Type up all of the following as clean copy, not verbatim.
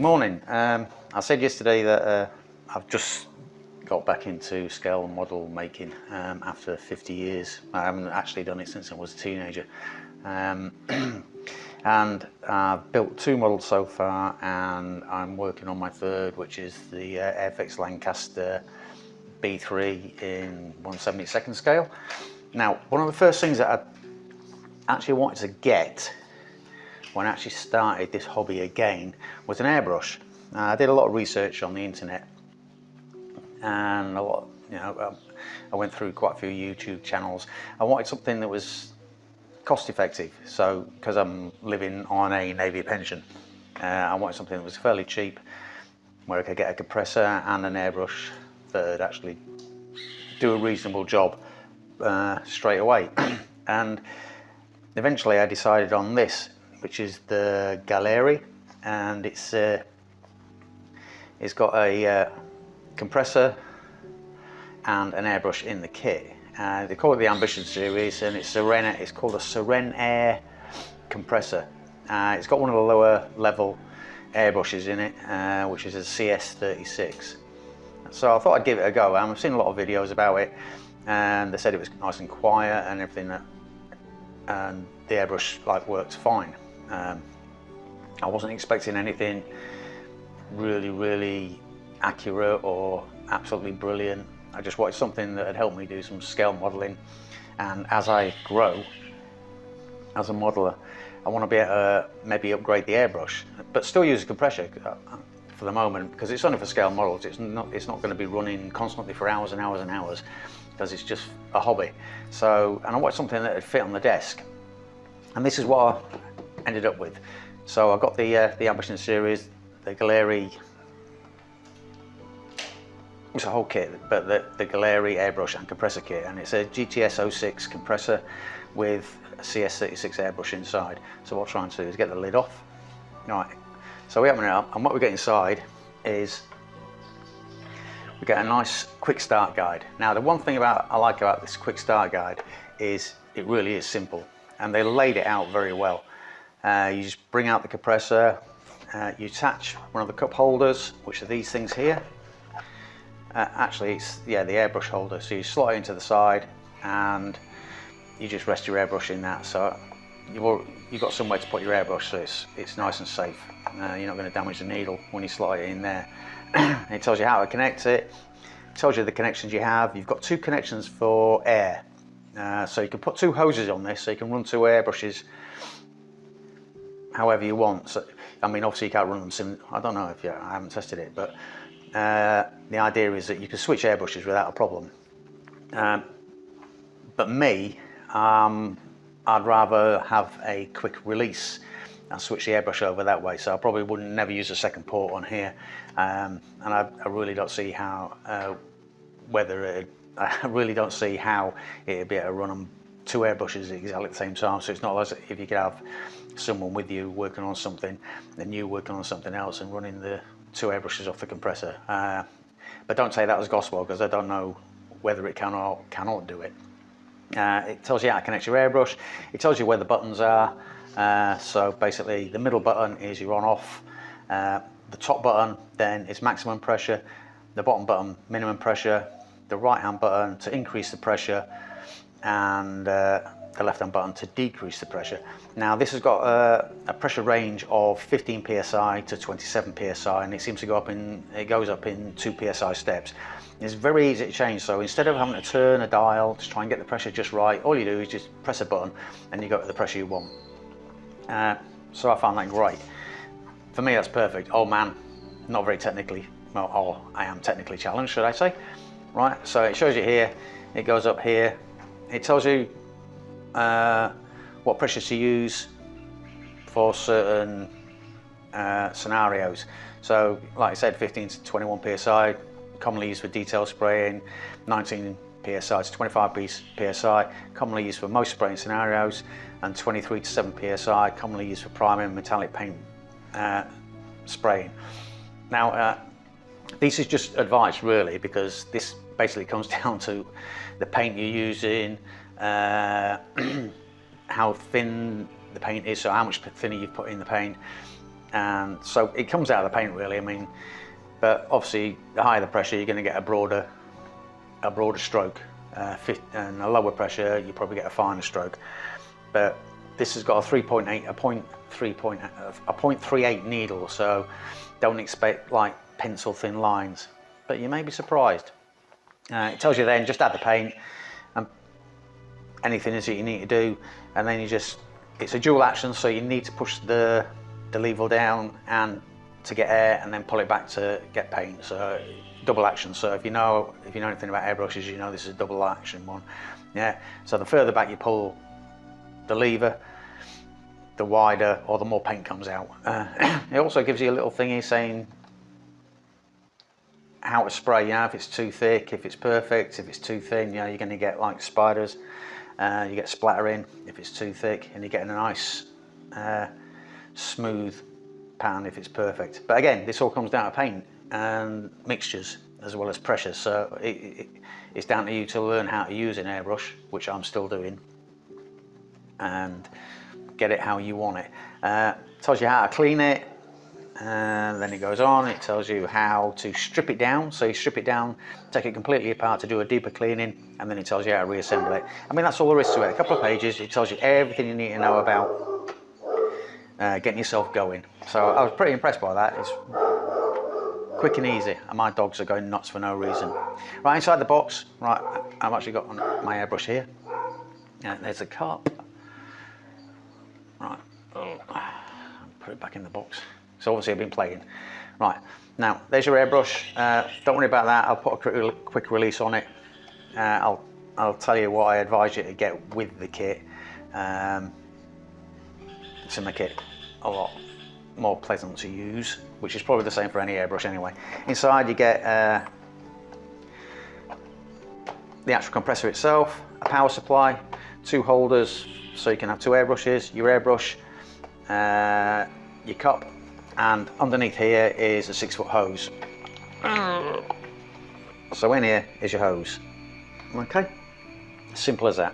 morning. I said yesterday that I've just got back into scale model making after 50 years. I haven't actually done it since I was a teenager. And I've built 2 models so far, and I'm working on my 3rd, which is the Airfix Lancaster B3 in 1/72nd scale. Now, one of the first things that I actually wanted to get when I actually started this hobby again was an airbrush. I did a lot of research on the internet, and I went through quite a few YouTube channels. I wanted something that was cost effective, so because I'm living on a Navy pension, I wanted something that was fairly cheap, where I could get a compressor and an airbrush that would actually do a reasonable job straight away. And eventually I decided on this, which is the Gaahleri, and it's got a compressor and an airbrush in the kit. They call it the Ambition series, and it's called a Seren Air compressor. It's got one of the lower level airbrushes in it, which is a CS36. So I thought I'd give it a go. I've seen a lot of videos about it, and they said it was nice and quiet and everything, and the airbrush worked fine. I wasn't expecting anything really accurate or absolutely brilliant. I just wanted something that had helped me do some scale modeling, and as I grow as a modeler, I want to be able to maybe upgrade the airbrush, but still use a compressor for the moment, because it's only for scale models. It's not going to be running constantly for hours and hours and hours, because it's just a hobby. So, and I wanted something that would fit on the desk, and this is what I ended up with. So I got the Ambition series, the Gaahleri. It's a whole kit, but the Gaahleri airbrush and compressor kit, and it's a GTS 06 compressor with a CS36 airbrush inside. So what I'm trying to do is get the lid off. Right, so we open it up, and what we get inside is we get a nice quick start guide. Now, the one thing I like about this quick start guide is it really is simple, and they laid it out very well. You just bring out the compressor, you attach one of the cup holders, which are these things here. Actually, it's the airbrush holder. So you slot it into the side, and you just rest your airbrush in that. So you've got somewhere to put your airbrush, so it's nice and safe. You're not going to damage the needle when you slot it in there. It tells you how to connect it. It tells you the connections you have. You've got 2 connections for air, so you can put 2 hoses on this, so you can run 2 airbrushes however you want. So, I mean, obviously you can't run them I don't know if I haven't tested it, but the idea is that you can switch airbrushes without a problem. But me, I'd rather have a quick release and switch the airbrush over that way. So I probably wouldn't never use a second port on here, and I really don't see how I really don't see how it'd be able to run on 2 airbrushes exactly at the same time. So it's not as if you could have someone with you working on something, then you working on something else and running the 2 airbrushes off the compressor. But don't take that as gospel, because I don't know whether it can or cannot do it. It tells you how to connect your airbrush. It tells you where the buttons are. So basically, the middle button is your on-off. The top button then is maximum pressure. The bottom button, minimum pressure. The right-hand button to increase the pressure, and the left-hand button to decrease the pressure. Now, this has got a pressure range of 15 psi to 27 psi, and it seems to goes up in 2 psi steps. It's very easy to change, so instead of having to turn a dial to try and get the pressure just right, all you do is just press a button and you go to the pressure you want. So I found that great. For me, that's perfect. Oh man, not very technically, well, I am technically challenged, should I say. Right, so it shows you here, it goes up here, it tells you what pressure to use for certain scenarios. So like I said, 15 to 21 psi, commonly used for detail spraying, 19 psi to 25 psi, commonly used for most spraying scenarios, and 23 to 7 psi, commonly used for priming metallic paint spraying. Now, this is just advice really, because this basically comes down to the paint you're using, how thin the paint is, so how much thinner you've put in the paint, and so it comes out of the paint really. I mean, but obviously the higher the pressure, you're going to get a broader stroke, and a lower pressure you probably get a finer stroke. But this has got a 0.38 needle, so don't expect like pencil thin lines, but you may be surprised. It tells you then just add the paint and anything is that you need to do, and then it's a dual action, so you need to push the lever down and to get air, and then pull it back to get paint. So double action. So if you know anything about airbrushes, you know this is a double action one. Yeah. So the further back you pull the lever, the wider or the more paint comes out. It also gives you a little thingy saying how to spray. You know, if it's too thick, if it's perfect, if it's too thin, you know, you're going to get like spiders. You get splattering if it's too thick, and you're getting a nice smooth pattern if it's perfect. But again, this all comes down to paint and mixtures as well as pressure, so it's down to you to learn how to use an airbrush, which I'm still doing, and get it how you want it. Tells you how to clean it, and then it goes on, it tells you how to strip it down. So you strip it down, take it completely apart to do a deeper cleaning, and then it tells you how to reassemble it. I mean, that's all there is to it. A couple of pages, it tells you everything you need to know about getting yourself going. So I was pretty impressed by that. It's quick and easy, and my dogs are going nuts for no reason. Right, inside the box, right, I've actually got my airbrush here. There's a cup. Right, put it back in the box. So obviously I've been playing. Right, now there's your airbrush. Don't worry about that. I'll put a quick release on it. I'll tell you what I advise you to get with the kit to make it a lot more pleasant to use, which is probably the same for any airbrush anyway. Inside you get the actual compressor itself, a power supply, 2 holders so you can have 2 airbrushes, your airbrush, your cup, and underneath here is a 6-foot hose. So in here is your hose. Okay, simple as that.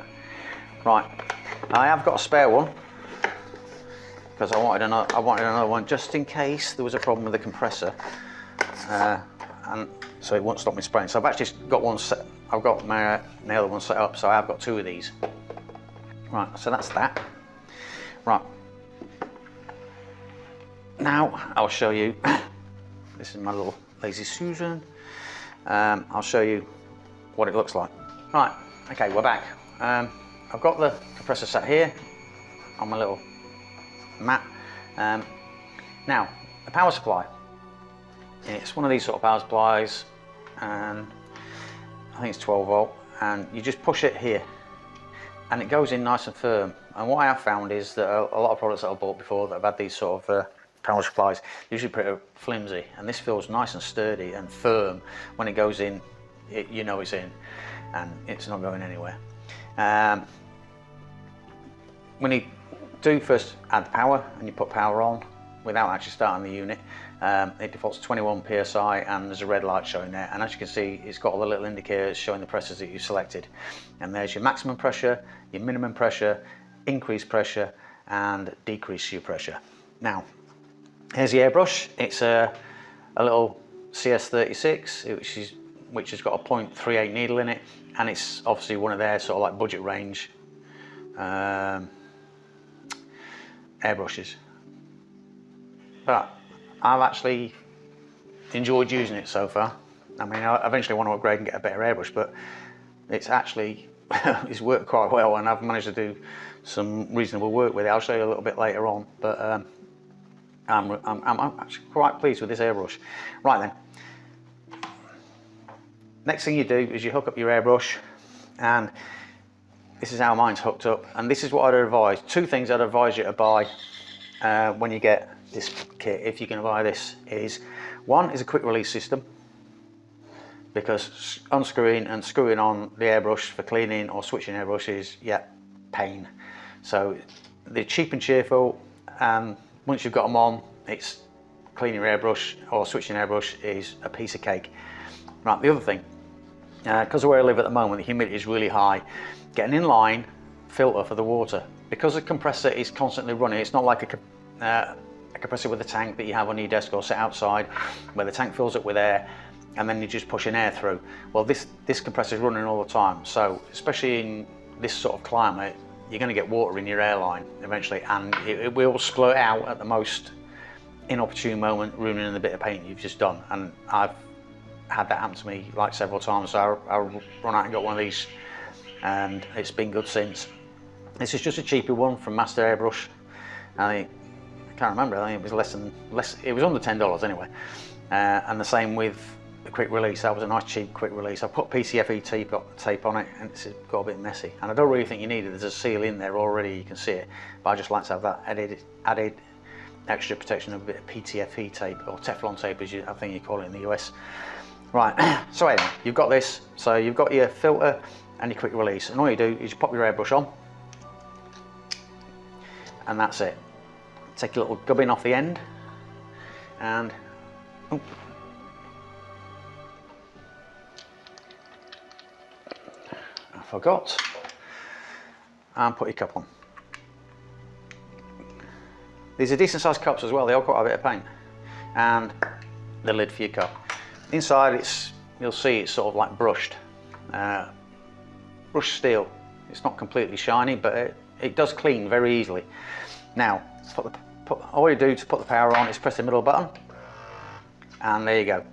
Right, I have got a spare one because I wanted another one just in case there was a problem with the compressor, and so it won't stop me spraying. So I've actually got one set. I've got my other one set up, so I have got 2 of these. Right, so that's that. Right. Now I'll show you, this is my little Lazy Susan. I'll show you what it looks like. Right, okay, we're back. I've got the compressor sat here on my little mat. Now, the power supply. It's one of these sort of power supplies, and I think it's 12 volt, and you just push it here and it goes in nice and firm. And what I have found is that a lot of products that I've bought before that have had these sort of power supplies usually pretty flimsy, and this feels nice and sturdy and firm. When it goes in, you know it's in, and it's not going anywhere. When you do first add the power and you put power on without actually starting the unit, it defaults to 21 psi, and there's a red light showing there, and as you can see it's got all the little indicators showing the pressures that you selected, and there's your maximum pressure, your minimum pressure, increased pressure, and decrease your pressure. Now here's the airbrush. It's a little CS36 which has got a 0.38 needle in it, and it's obviously one of their sort of like budget range airbrushes, but I've actually enjoyed using it so far. I mean, I eventually want to upgrade and get a better airbrush, but it's actually it's worked quite well, and I've managed to do some reasonable work with it. I'll show you a little bit later on, but I'm actually quite pleased with this airbrush. Right then, next thing you do is you hook up your airbrush, and this is how mine's hooked up, and this is what I'd advise. 2 things I'd advise you to buy when you get this kit, if you're going to buy this, is one is a quick release system, because unscrewing and screwing on the airbrush for cleaning or switching airbrushes, yeah, pain. So they're cheap and cheerful, and once you've got them on, it's cleaning your airbrush or switching airbrush is a piece of cake. Right, the other thing, because of where I live at the moment, the humidity is really high. Get an inline filter for the water, because the compressor is constantly running. It's not like a a compressor with a tank that you have on your desk or sit outside, where the tank fills up with air, and then you're just pushing air through. Well, this compressor is running all the time, so especially in this sort of climate, you're going to get water in your airline eventually, and it will splurt out at the most inopportune moment, ruining the bit of paint you've just done. And I've had that happen to me like several times, so I run out and got one of these, and it's been good since. This is just a cheaper one from Master Airbrush. I can't remember, I think it was it was under $10 anyway. And the same with the quick release. That was a nice cheap quick release. I put PCFE tape on it, and it's got a bit messy, and I don't really think you need it. There's a seal in there already, you can see it, but I just like to have that added extra protection of a bit of PTFE tape, or Teflon tape as I think you call it in the US. Right, so anyway, you've got this, so you've got your filter and your quick release, and all you do is you pop your airbrush on, and that's it. Take a little gubbin off the end, and oh, I forgot, and put your cup on. These are decent sized cups as well, they all got a bit of paint, and the lid for your cup. Inside, you'll see it's sort of like brushed steel. It's not completely shiny, but it does clean very easily. Now, all you do to put the power on is press the middle button, and there you go.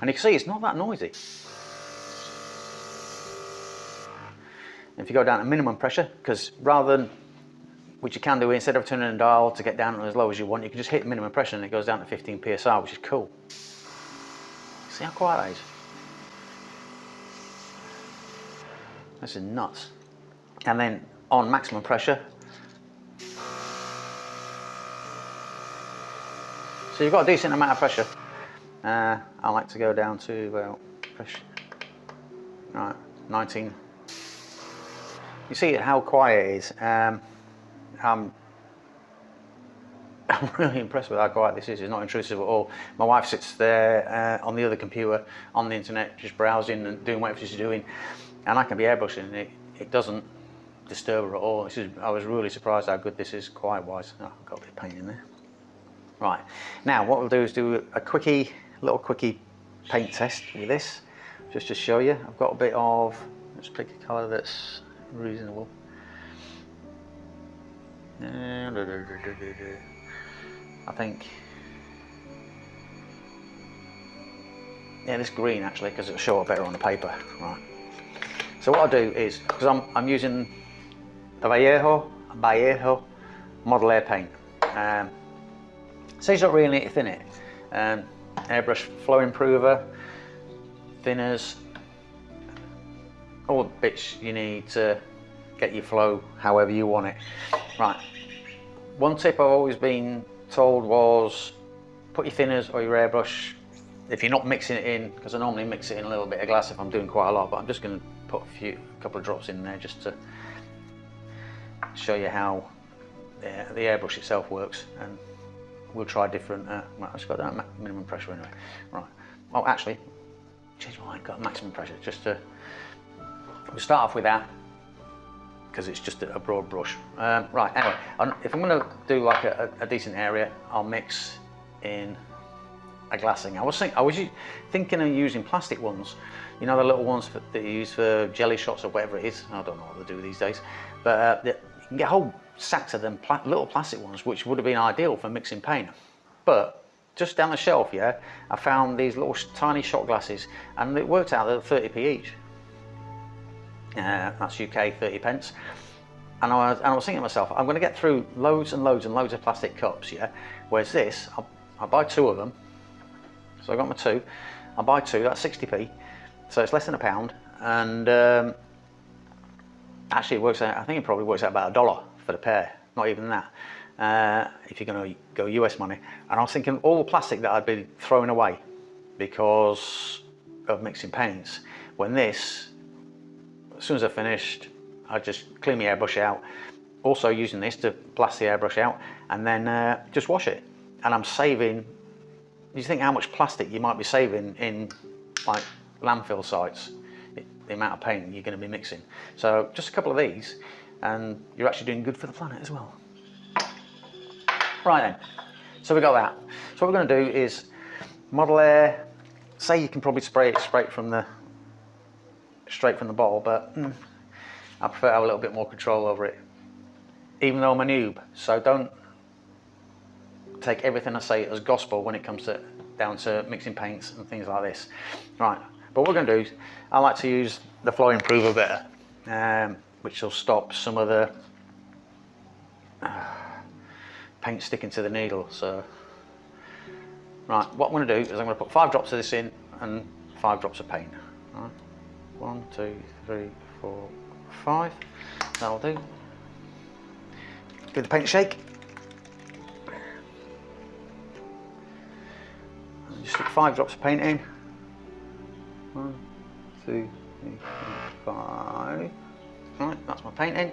And you can see it's not that noisy. If you go down to minimum pressure, because rather than, which you can do, instead of turning the dial to get down as low as you want, you can just hit minimum pressure and it goes down to 15 psi, which is cool. See how quiet that is? This is nuts. And then on maximum pressure, so you've got a decent amount of pressure. I like to go down to about pressure, right, 19. You see how quiet it is. I'm really impressed with how quiet this is. It's not intrusive at all. My wife sits there on the other computer on the internet, just browsing and doing whatever she's doing, and I can be airbrushing. It doesn't disturb her at all. I was really surprised how good this is, quiet-wise. Oh, I've got a bit of paint in there. Right, now what we'll do is do a little quickie paint test with this, just to show you. I've got a bit of, let's pick a colour that's reasonable. I think, yeah, this green actually, because it'll show up better on the paper. Right. So what I'll do is, because I'm using the Vallejo Model Air paint. So you don't really need to thin it. Airbrush flow improver, thinners, all the bits you need to get your flow however you want it. Right. One tip I've always been told was put your thinners or your airbrush, if you're not mixing it in, because I normally mix it in a little bit of glass if I'm doing quite a lot, but I'm just going to put a couple of drops in there just to show you how the airbrush itself works, and we'll try different. Right, I've just got that minimum pressure anyway. Right. Oh, actually, change my mind. Got maximum pressure. Just to we'll start off with that, because it's just a broad brush. Right, anyway, if I'm going to do like a decent area, I'll mix in a glassing. I was thinking of using plastic ones, you know, the little ones that you use for jelly shots or whatever it is. I don't know what they do these days, but you can get whole sacks of them little plastic ones, which would have been ideal for mixing paint. But just down the shelf, yeah, I found these little tiny shot glasses, and it worked out at 30p each. That's UK 30 pence. And I was thinking to myself, I'm going to get through loads and loads and loads of plastic cups, yeah. Whereas this, I'll buy 2 of them. So I got my 2. I'll buy 2. That's 60p. So it's less than £1, and actually it works out. I think it probably works out about $1 for the pair. Not even that. If you're going to go US money. And I was thinking all the plastic that I'd be throwing away because of mixing paints. When this, as soon as I finished, I just clean my airbrush out. Also using this to blast the airbrush out, and then just wash it. And I'm saving. You think how much plastic you might be saving in like landfill sites, the amount of paint you're going to be mixing. So just a couple of these, and you're actually doing good for the planet as well. Right then, so we got that. So what we're going to do is model air. Say you can probably spray it straight from the bottle, but I prefer to have a little bit more control over it, even though I'm a noob. So don't take everything I say as gospel when it comes down to mixing paints and things like this. Right, but what we're going to do is I like to use the flow improver better, which will stop some of the paint sticking to the needle. So right, what I'm going to do is I'm going to put 5 drops of this in and 5 drops of paint. Right. 1, 2, 3, 4, 5. That'll do. Give the paint a shake. And just stick 5 drops of paint in. 1, 2, 3, 4, 5. Right, that's my paint in.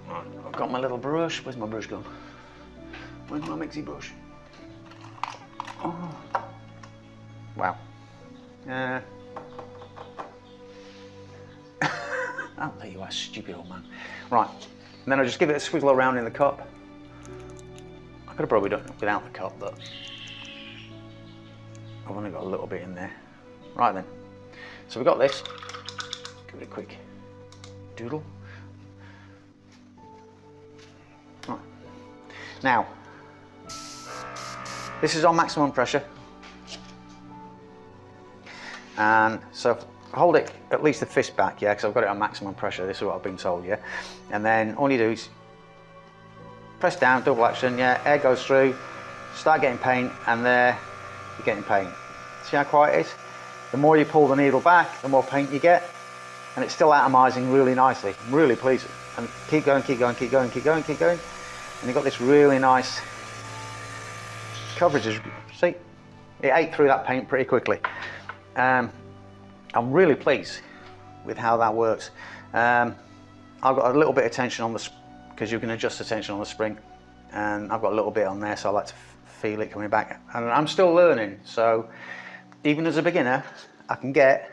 Right, I've got my little brush. Where's my brush gone? Where's my mixy brush? Oh. Wow. I'll tell you what, stupid old man. Right, and then I'll just give it a squiggle around in the cup. I could have probably done it without the cup, but I've only got a little bit in there. Right then, so we've got this. Give it a quick doodle. Right. Now, this is on maximum pressure. And so hold it at least a fist back, yeah, because I've got it on maximum pressure. This is what I've been told, yeah. And then all you do is press down, double action, yeah, air goes through, start getting paint, and there you're getting paint. See how quiet it is? The more you pull the needle back, the more paint you get, and it's still atomizing really nicely. I'm really pleased. And keep going, keep going, keep going, keep going, keep going. And you've got this really nice coverage. See, it ate through that paint pretty quickly. I'm really pleased with how that works. I've got a little bit of tension on the, because you can adjust the tension on the spring, and I've got a little bit on there, so I like to feel it coming back. And I'm still learning, so even as a beginner, I can get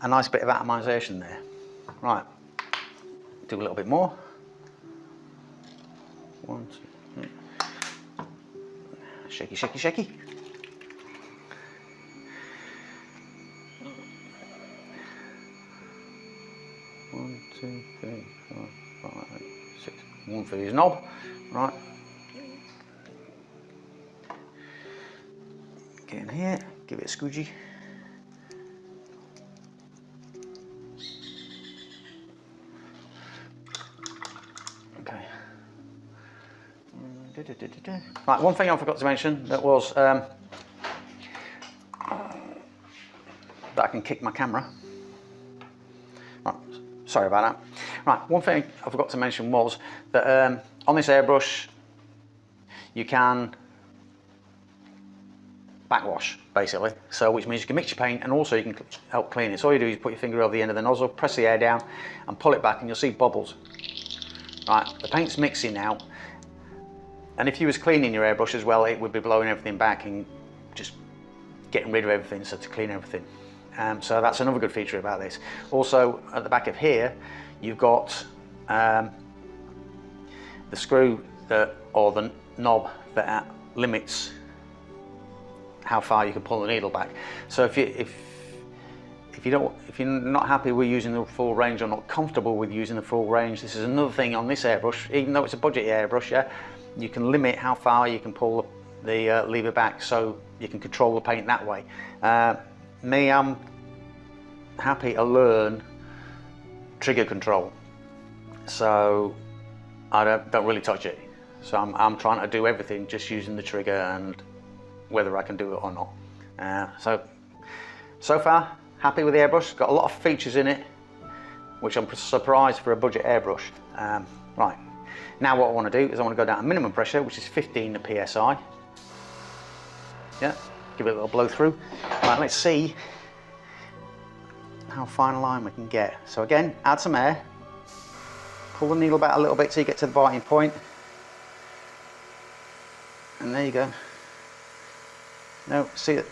a nice bit of atomization there. Right, do a little bit more. 1, 2, 3. Shaky, shaky, shaky. One, 2, 3, 4, 5, 6. One for his knob, right? Get in here, give it a squeegee. Okay. Right, one thing I forgot to mention that was that I can kick my camera. Right, sorry about that. Right, one thing I forgot to mention was that on this airbrush you can backwash basically, so which means you can mix your paint and also you can help clean it. So all you do is put your finger over the end of the nozzle, press the air down and pull it back and you'll see bubbles. Right, the paint's mixing now, and if you was cleaning your airbrush as well, it would be blowing everything back and just getting rid of everything, so to clean everything. So that's another good feature about this. Also at the back of here you've got the screw or the knob that limits how far you can pull the needle back. So if you're not happy with using the full range or not comfortable with using the full range, this is another thing on this airbrush. Even though it's a budget airbrush, yeah, you can limit how far you can pull the lever back, so you can control the paint that way. Me, I'm happy to learn trigger control, so I don't really touch it. So I'm trying to do everything just using the trigger and whether I can do it or not. So far, happy with the airbrush. Got a lot of features in it, which I'm surprised for a budget airbrush. Right, now what I want to do is I want to go down to minimum pressure, which is 15 psi. Yeah, give it a little blow through. Right, let's see how fine a line we can get. So again, add some air, pull the needle back a little bit till you get to the biting point, and there you go. No, see it?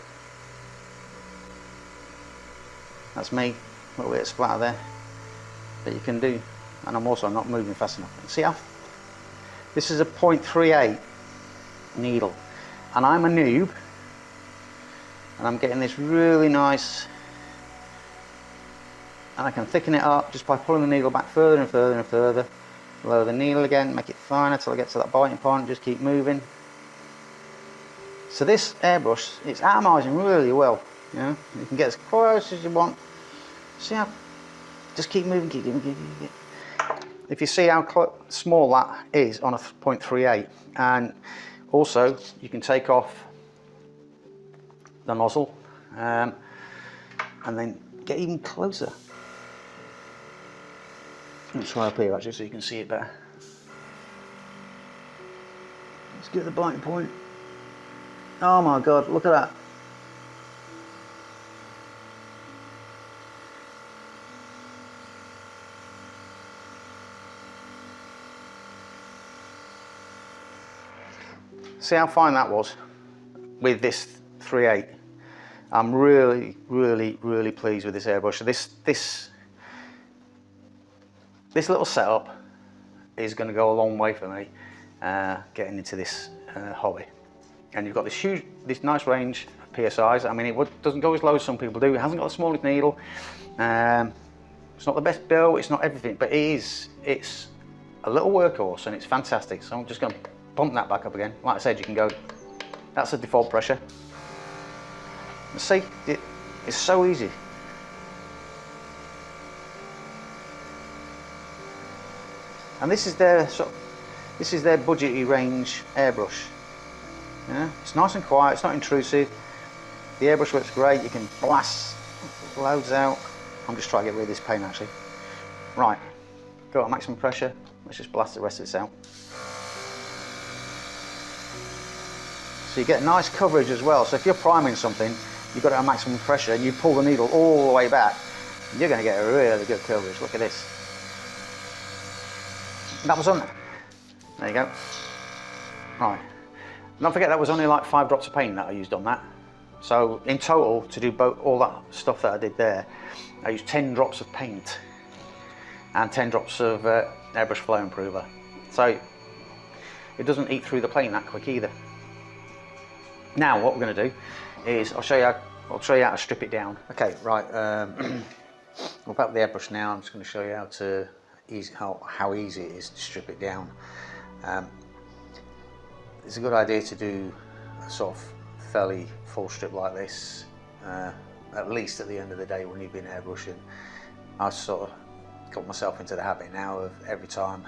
That's me, a little bit of splatter there, but you can do, and I'm also not moving fast enough. See how This is a 0.38 needle, and I'm a noob, and I'm getting this really nice, and I can thicken it up just by pulling the needle back further and further and further. Lower the needle again, make it finer until I get to that biting point, just keep moving. So this airbrush, it's atomising really well, you know, you can get as close as you want. See how, just keep moving, keep moving, keep moving. If you see how small that is on a 0.38, and also you can take off the nozzle and then get even closer. Let's try up here actually so you can see it better. Let's get the biting point. Oh my god, look at that. See how fine that was with this 3/8. I'm really pleased with this airbrush. This little setup is going to go a long way for me getting into this hobby. And you've got this nice range of PSIs. I mean, it doesn't go as low as some people do. It hasn't got the smallest needle. It's not the best build. It's not everything, but it's a little workhorse and it's fantastic. So I'm just going to pump that back up again. Like I said, you can go. That's the default pressure. See, it's so easy. And this is their budgety range airbrush. Yeah, it's nice and quiet. It's not intrusive. The airbrush works great. You can blast loads out. I'm just trying to get rid of this paint actually. Right, go at maximum pressure. Let's just blast the rest of this out. So you get nice coverage as well. So if you're priming something, you've got it at maximum pressure and you pull the needle all the way back, you're going to get a really good coverage. Look at this. And that was on there. There you go. Right. Don't forget that was only like 5 drops of paint that I used on that. So in total, to do all that stuff that I did there, I used 10 drops of paint and 10 drops of Airbrush Flow Improver. So it doesn't eat through the paint that quick either. Now what we're going to do is I'll show you how to strip it down. Okay, right. We're back with the airbrush now. I'm just going to show you how easy it is to strip it down. It's a good idea to do a sort of fairly full strip like this, at least at the end of the day when you've been airbrushing. I sort of got myself into the habit now of every time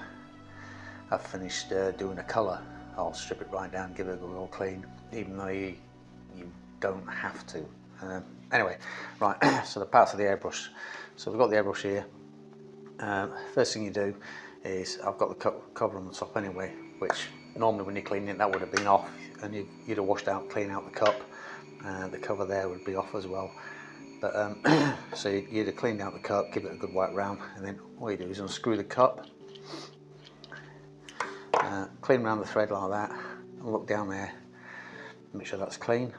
I've finished doing a colour, I'll strip it right down, give it a good old clean, even though you don't have to. Anyway, right, so the parts of the airbrush. So we've got the airbrush here. First thing you do is, I've got the cover on the top anyway, which normally when you're cleaning it that would have been off and you'd have washed out, clean out the cup. The cover there would be off as well. But so you'd have cleaned out the cup, give it a good wipe round, and then all you do is unscrew the cup, clean around the thread like that, and look down there, make sure that's clean.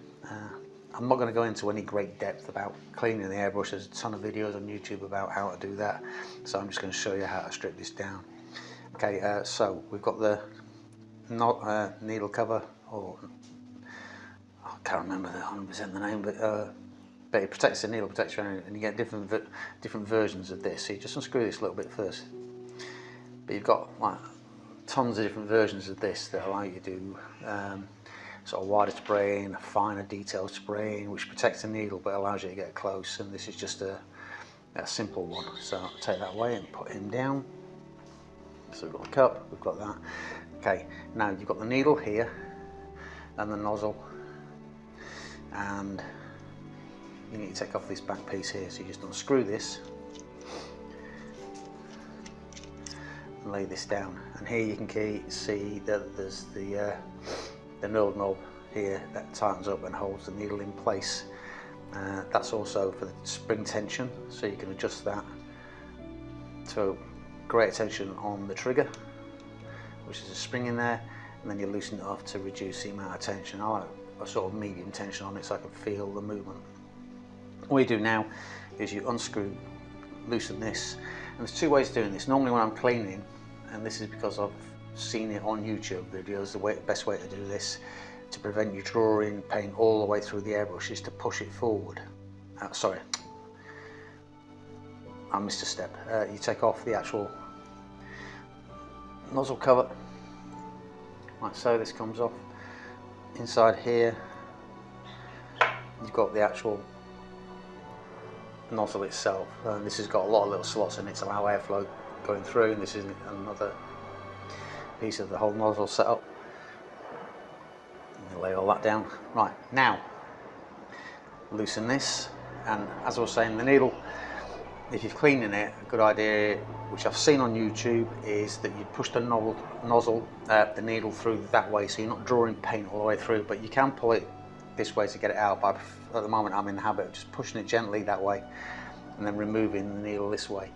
I'm not going to go into any great depth about cleaning the airbrush. There's a ton of videos on YouTube about how to do that, so I'm just going to show you how to strip this down. Okay, so we've got the needle cover, or I can't remember 100% the name, but it protects the needle, protects your own, and you get different versions of this. So you just unscrew this a little bit first, but you've got like tons of different versions of this that allow you to do sort of wider spraying, finer detailed spraying, which protects the needle but allows you to get close. And this is just a simple one. So I'll take that away and put him down. So we've got the cup, we've got that. Okay, now you've got the needle here and the nozzle, and you need to take off this back piece here. So you just unscrew this and lay this down, and here you can see that there's the knurled knob here that tightens up and holds the needle in place. That's also for the spring tension, so you can adjust that to greater tension on the trigger, which is a spring in there, and then you loosen it off to reduce the amount of tension. I like a sort of medium tension on it so I can feel the movement. What you do now is you unscrew, loosen this, and there's two ways of doing this. Normally when I'm cleaning, and this is because I've seen it on YouTube videos, the best way to do this to prevent you drawing paint all the way through the airbrush is to push it forward. Sorry, I missed a step. You take off the actual nozzle cover, like so. This comes off. Inside here you've got the actual nozzle itself, and this has got a lot of little slots in it to allow airflow going through, and this is another piece of the whole nozzle setup. Lay all that down. Right, now loosen this, and as I was saying, the needle, if you're cleaning it, a good idea, which I've seen on YouTube, is that you push the nozzle, the needle through that way, so you're not drawing paint all the way through, but you can pull it this way to get it out. But at the moment I'm in the habit of just pushing it gently that way and then removing the needle this way.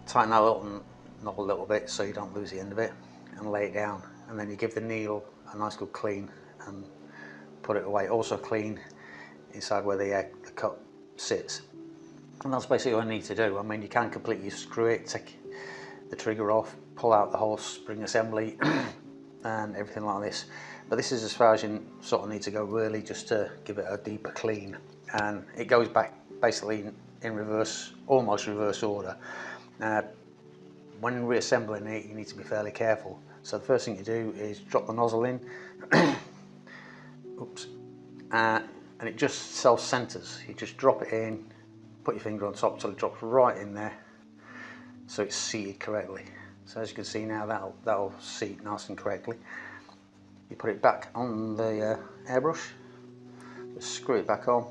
Tighten that little knob a little bit so you don't lose the end of it, and lay it down, and then you give the needle a nice good clean and put it away. Also clean inside where the cup sits, and that's basically all I need to do. I mean, you can completely screw it, take the trigger off, pull out the whole spring assembly and everything like this, but this is as far as you sort of need to go, really, just to give it a deeper clean. And it goes back basically in reverse, almost reverse order. When reassembling it, you need to be fairly careful. So the first thing you do is drop the nozzle in, oops, and it just self-centers. You just drop it in, put your finger on top till it drops right in there, so it's seated correctly. So as you can see now, that'll seat nice and correctly. You put it back on the airbrush, just screw it back on,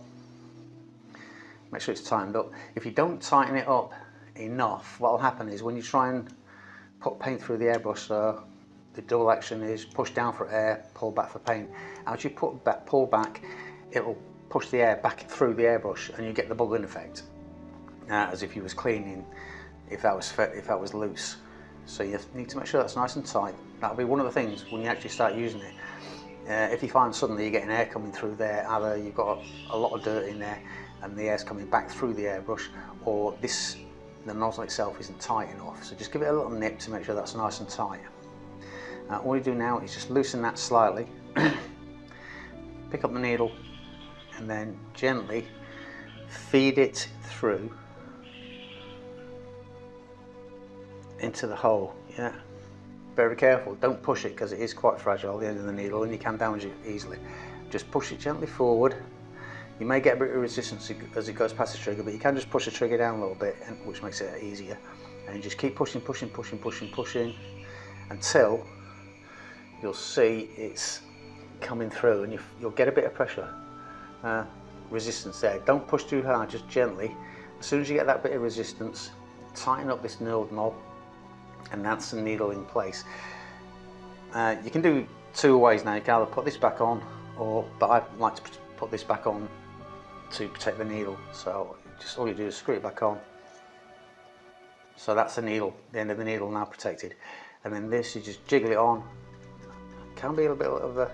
make sure it's tightened up. If you don't tighten it up enough, what will happen is when you try and put paint through the airbrush, the double action is push down for air, pull back for paint. As you pull back, it'll push the air back through the airbrush, and you get the bubbling effect, as if you was cleaning, if that was loose. So you need to make sure that's nice and tight. That'll be one of the things when you actually start using it. If you find suddenly you're getting air coming through there, either you've got a lot of dirt in there and the air's coming back through the airbrush, or the nozzle itself isn't tight enough. So just give it a little nip to make sure that's nice and tight. All you do now is just loosen that slightly, pick up the needle, and then gently feed it through into the hole. Yeah, very careful, don't push it because it is quite fragile, the end of the needle, and you can damage it easily. Just push it gently forward. You may get a bit of resistance as it goes past the trigger, but you can just push the trigger down a little bit, which makes it easier. And you just keep pushing until you'll see it's coming through, and you'll get a bit of pressure, resistance there. Don't push too hard, just gently. As soon as you get that bit of resistance, tighten up this knurled knob, and that's the needle in place. You can do two ways now. You can either put this back on, but I like to put this back on to protect the needle. So just all you do is screw it back on. So that's the needle, the end of the needle now protected. And then this, you just jiggle it on. Can be a little bit of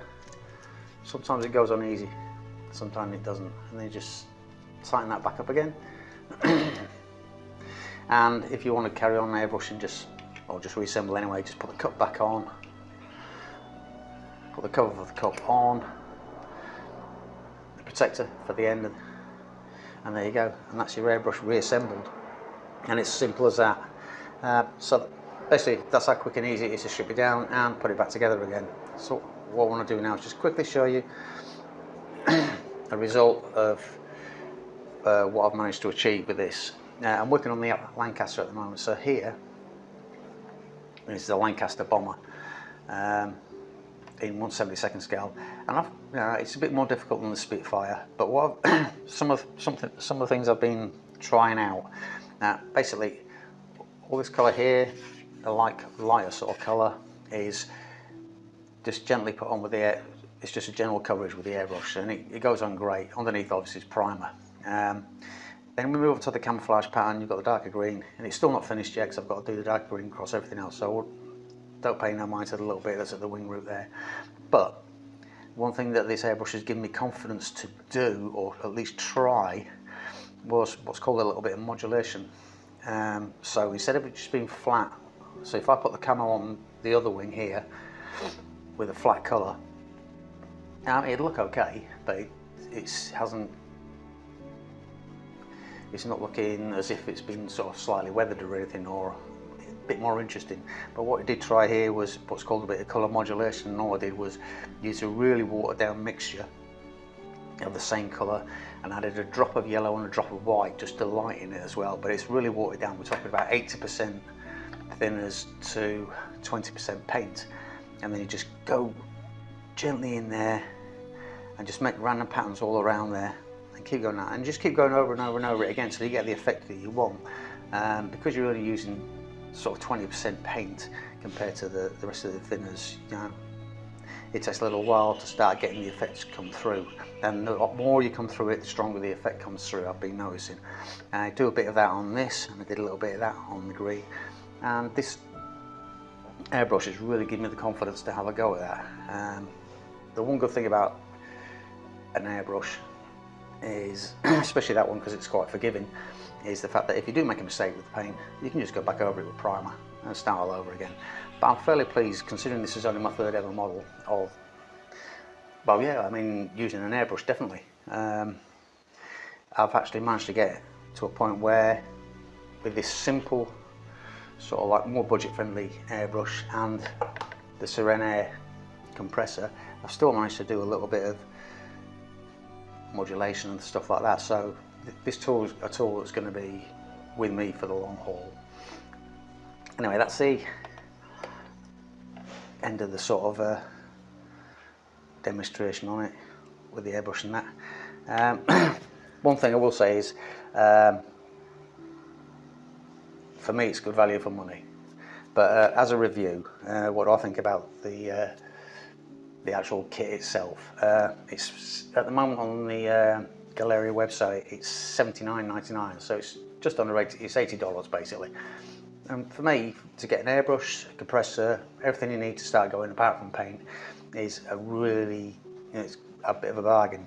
sometimes it goes on easy, sometimes it doesn't, and then you just tighten that back up again. And if you want to carry on airbrushing, or just reassemble anyway, just put the cup back on, put the cover of the cup on, the protector for the end, and there you go, and that's your airbrush reassembled. And it's simple as that. So basically that's how quick and easy it is to strip it down and put it back together again. So what I want to do now is just quickly show you a result of what I've managed to achieve with this. I'm working on the Lancaster at the moment, so here this is a Lancaster bomber in 1/72 scale, and it's a bit more difficult than the Spitfire, but some of the things I've been trying out. Basically all this colour here, a lighter sort of colour, is just gently put on with the air. It's just a general coverage with the airbrush, and it goes on great. Underneath obviously is primer. Then we move on to the camouflage pattern. You've got the darker green, and it's still not finished yet because I've got to do the darker green across everything else, so don't pay no mind to the little bit that's at the wing root there. But one thing that this airbrush has given me confidence to do, or at least try, was what's called a little bit of modulation. So instead of it just being flat So if I put the camo on the other wing here with a flat colour, it'd look okay, but it's not looking as if it's been sort of slightly weathered or anything, or a bit more interesting. But what I did try here was what's called a bit of colour modulation, and all I did was use a really watered down mixture of the same colour and added a drop of yellow and a drop of white just to lighten it as well. But it's really watered down. We're talking about 80% thinners to 20% paint, and then you just go gently in there and just make random patterns all around there and keep going out, and just keep going over and over and over it again till you get the effect that you want. Because you're only using sort of 20% paint compared to the rest of the thinners, you know, it takes a little while to start getting the effects come through, and the more you come through it, the stronger the effect comes through, I've been noticing. I do a bit of that on this, and I did a little bit of that on the green, and this airbrush has really given me the confidence to have a go at that. The one good thing about an airbrush is, especially that one because it's quite forgiving, is the fact that if you do make a mistake with the paint, you can just go back over it with primer and start all over again. But I'm fairly pleased, considering this is only my third ever model of, well, yeah, I mean, using an airbrush, definitely. I've actually managed to get to a point where with this simple sort of like more budget friendly airbrush and the Serenair compressor, I've still managed to do a little bit of modulation and stuff like that. So this tool is a tool that's going to be with me for the long haul. Anyway, that's the end of the sort of demonstration on it with the airbrush and that. One thing I will say is, for me it's good value for money, but as a review, what I think about the actual kit itself, it's at the moment on the Gaahleri website it's $79.99, so it's just under $80, it's $80 basically. And for me, to get an airbrush, a compressor, everything you need to start going apart from paint is a really, you know, it's a bit of a bargain,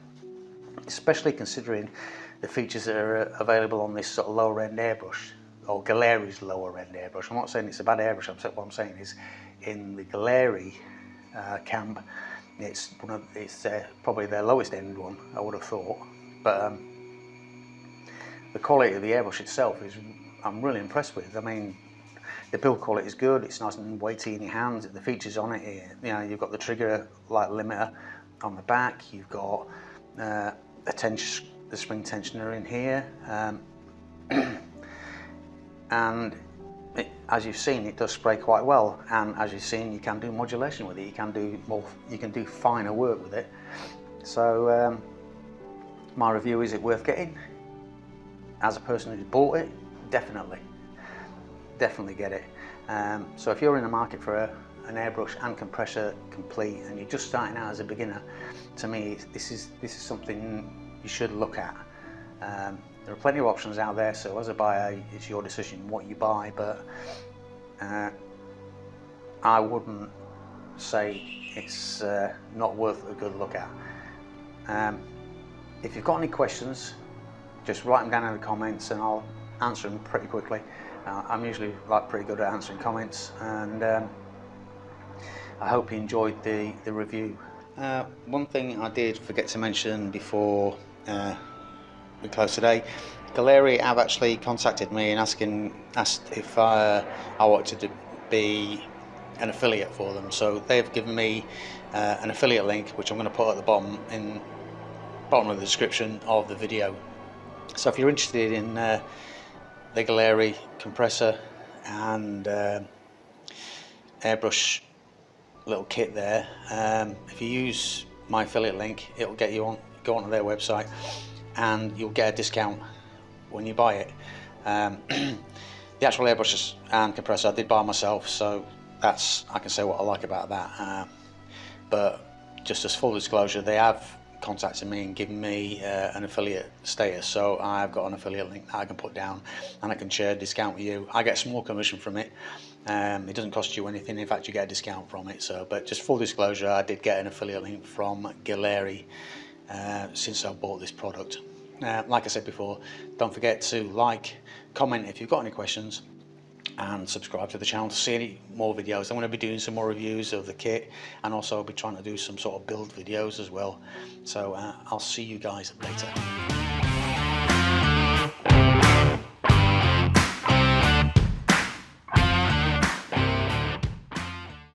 especially considering the features that are available on this sort of lower end airbrush, or Gaahlerie's lower end airbrush. I'm not saying it's a bad airbrush, what I'm saying is in the Gaahleri camp, it's probably their lowest end one, I would have thought. But the quality of the airbrush itself is, I'm really impressed with. I mean, the build quality is good, it's nice and weighty in your hands, the features on it, you know, you've got the trigger light limiter on the back, you've got the spring tensioner in here, and as you've seen, it does spray quite well, and as you've seen, you can do modulation with it, you can do finer work with it. So my review, is it worth getting? As a person who's bought it, definitely get it. So if you're in the market for an airbrush and compressor complete, and you're just starting out as a beginner, to me this is something you should look at. There are plenty of options out there, so as a buyer it's your decision what you buy, but I wouldn't say it's not worth a good look at. If you've got any questions, just write them down in the comments and I'll answer them pretty quickly. I'm usually pretty good at answering comments, and I hope you enjoyed the review. One thing I did forget to mention before we close today, Gaahleri have actually contacted me and asked if I wanted to be an affiliate for them. So they've given me an affiliate link, which I'm going to put at the bottom of the description of the video. So if you're interested in the Gaahleri compressor and airbrush little kit there, if you use my affiliate link, it'll get you go onto their website and you'll get a discount when you buy it. The actual airbrush and compressor I did buy myself, so I can say what I like about that. But just as full disclosure, they have contacted me and given me an affiliate status, so I've got an affiliate link that I can put down and I can share a discount with you. I get a small commission from it. It doesn't cost you anything, in fact you get a discount from it. So, but just full disclosure, I did get an affiliate link from Gaahleri since I bought this product. Like I said before, don't forget to like, comment if you've got any questions, and subscribe to the channel to see any more videos. I'm going to be doing some more reviews of the kit, and also I'll be trying to do some sort of build videos as well. So I'll see you guys later.